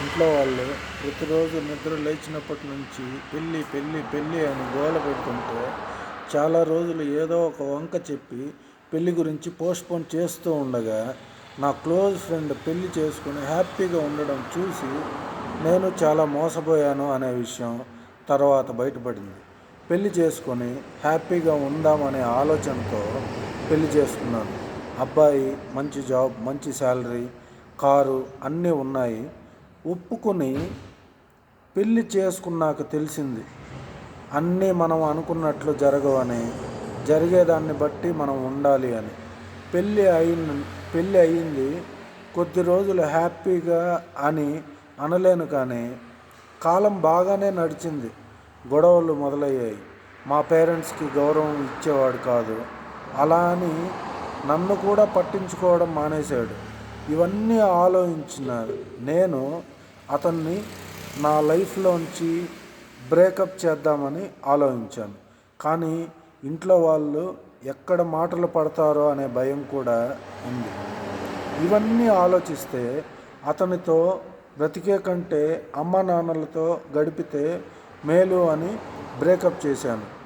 ఇంట్లో వాళ్ళు ప్రతిరోజు నిద్ర లేచినప్పటి నుంచి పెళ్ళి పెళ్ళి పెళ్ళి అని గోల పెడుతుంటే చాలా రోజులు ఏదో ఒక వంక చెప్పి పెళ్ళి గురించి పోస్ట్పోన్ చేస్తూ ఉండగా నా క్లోజ్ ఫ్రెండ్ పెళ్ళి చేసుకుని హ్యాపీగా ఉండడం చూసి నేను చాలా మోసపోయాను అనే విషయం తర్వాత బయటపడింది. పెళ్లి చేసుకొని హ్యాపీగా ఉందామనే ఆలోచనతో పెళ్లి చేసుకున్నాను. అబ్బాయి మంచి జాబ్, మంచి శాలరీ, కారు అన్నీ ఉన్నాయి. ఒప్పుకొని పెళ్లి చేసుకున్నాక తెలిసింది అన్నీ మనం అనుకున్నట్లు జరగవని, జరిగేదాన్ని బట్టి మనం ఉండాలి అని. పెళ్ళి అయిన పెళ్ళి అయ్యింది, కొద్ది రోజులు హ్యాపీగా అని అనలేను కానీ కాలం బాగానే నడిచింది. గొడవలు మొదలయ్యాయి. మా పేరెంట్స్కి గౌరవం ఇచ్చేవాడు కాదు. అలా అని నన్ను కూడా పట్టించుకోవడం మానేశాడు. ఇవన్నీ ఆలోచించిన నేను అతన్ని నా లైఫ్లోంచి బ్రేకప్ చేద్దామని ఆలోచించాను. కానీ ఇంట్లో వాళ్ళు ఎక్కడ మాటలు పడతారో అనే భయం కూడా ఉంది. ఇవన్నీ ఆలోచిస్తే అతనితో బ్రతికే కంటే అమ్మ నాన్నలతో గడిపితే మేలు అని బ్రేకప్ చేశాను.